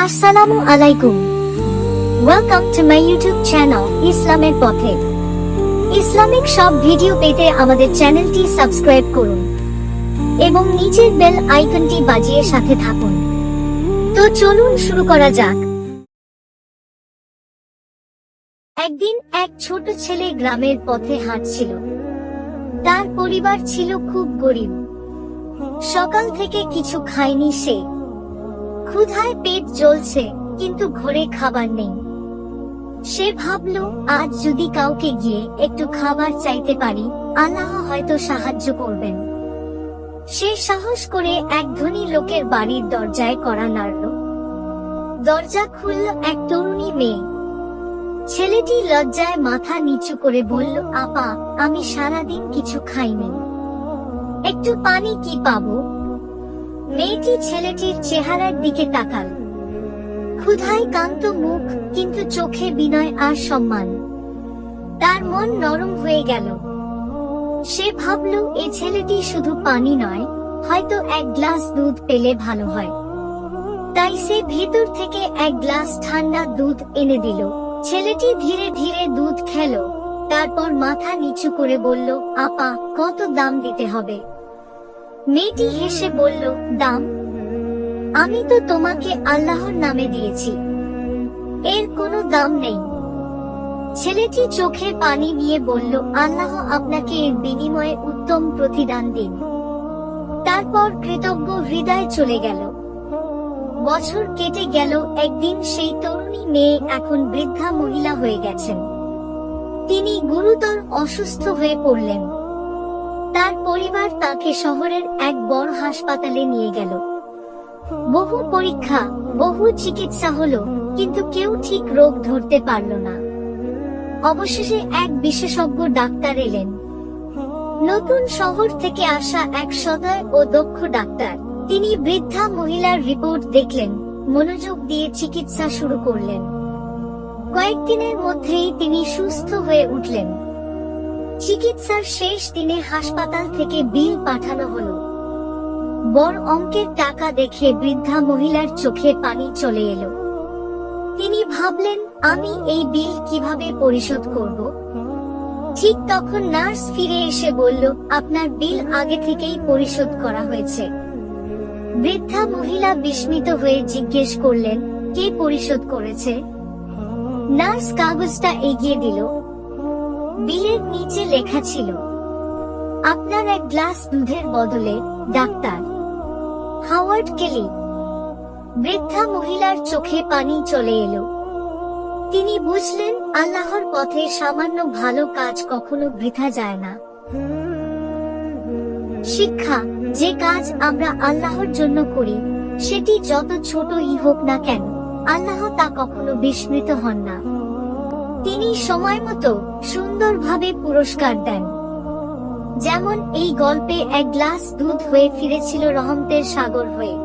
আসসালামু আলাইকুম। Welcome to my YouTube channel ইসলামের পথে। ইসলামিক সব ভিডিও পেতে আমাদের চ্যানেলটি সাবস্ক্রাইব করুন এবং নিচের বেল আইকনটি বাজিয়ে সাথে থাকুন। তো চলুন শুরু করা যাক। একদিন এক ছোট ছেলে গ্রামের পথে হাঁটছিল। তার পরিবার ছিল খুব গরিব। সকাল থেকে কিছু খায়নি সে। ক্ষুধায় পেট জ্বলছে, কিন্তু ঘরে খাবার নেই। সে ভাবল, আজ যদি কাউকে গিয়ে একটু খাবার চাইতে পারি, আল্লাহ হয়তো সাহায্য করবেন। সে সাহস করে এক ধনী লোকের বাড়ির দরজায় কড়া নাড়ল। দরজা খুলল এক তরুণী মেয়ে। ছেলেটি লজ্জায় মাথা নিচু করে বলল, আপা, আমি সারাদিন কিছু খাইনি, একটু পানি কি পাবো? মেয়েটি ছেলেটির চেহারার দিকে তাকাল। ক্ষুধায় ক্লান্ত মুখ, কিন্তু চোখে বিনয় আর সম্মান। তার মন নরম হয়ে গেল। সে ভাবল, এ ছেলেটি শুধু পানি নয়, হয়তো এক গ্লাস দুধ পেলে ভালো হয়। তাই সে ভেতর থেকে এক গ্লাস ঠান্ডা দুধ এনে দিল। ছেলেটি ধীরে ধীরে দুধ খেলো, তারপর মাথা নিচু করে বলল, আপা, কত দাম দিতে হবে? মেয়েটি হেসে বলল, দাম? আমি তো তোমাকে আল্লাহর নামে দিয়েছি, এর কোনো দাম নেই। ছেলেটি চোখে পানি নিয়ে বলল, আল্লাহ আপনাকে এর বিনিময়ে উত্তম প্রতিদান দিন। তারপর কৃতজ্ঞ হৃদয়ে চলে গেল। বছর কেটে গেল। একদিন সেই তরুণী মেয়ে এখন বৃদ্ধা মহিলা হয়ে গেছেন। তিনি গুরুতর অসুস্থ হয়ে পড়লেন। তার পরিবার তাকে শহরের এক বড় হাসপাতালে নিয়ে গেল। বহু পরীক্ষা, বহু চিকিৎসা হলো, কিন্তু কেউ ঠিক রোগ ধরতে পারল না। অবশেষে এক বিশেষজ্ঞ ডাক্তার এলেন। নতুন শহর থেকে আসা এক সদয় ও দক্ষ ডাক্তার। তিনি বৃদ্ধা মহিলার রিপোর্ট দেখলেন, মনোযোগ দিয়ে চিকিৎসা শুরু করলেন। কয়েকদিনের মধ্যেই তিনি সুস্থ হয়ে উঠলেন। চিকিৎসার শেষ দিনে হাসপাতাল থেকে বিল পাঠানো হলো। বড় অঙ্কের টাকা দেখে বৃদ্ধা মহিলার চোখে পানি চলে এলো। তিনি ভাবলেন, আমি এই বিল কিভাবে পরিশোধ করব? ঠিক তখন নার্স ফিরে এসে বলল, আপনার বিল আগে থেকেই পরিশোধ করা হয়েছে। বৃদ্ধা মহিলা বিস্মিত হয়ে জিজ্ঞেস করলেন, কে পরিশোধ করেছে? নার্স কাগজটা এগিয়ে দিল। বিলের নিচে লেখা ছিল, আপনার এক গ্লাস দুধের বদলে ডাক্তার হাওয়ার্ড কেলি। বৃদ্ধা মহিলার চোখে পানি চলে এলো। তিনি বুঝলেন, আল্লাহর পথে সামান্য ভালো কাজ কখনো বৃথা যায় না। শিক্ষা, যে কাজ আমরা আল্লাহর জন্য করি, সেটি যত ছোটই হোক না কেন, আল্লাহ তা কখনো বিস্মৃত হন না। তিনি সময় মতো সুন্দরভাবে পুরস্কার দেন। যেমন এই গল্পে এক গ্লাস দুধ হয়ে ফিরেছিল রহমতের সাগর হয়ে।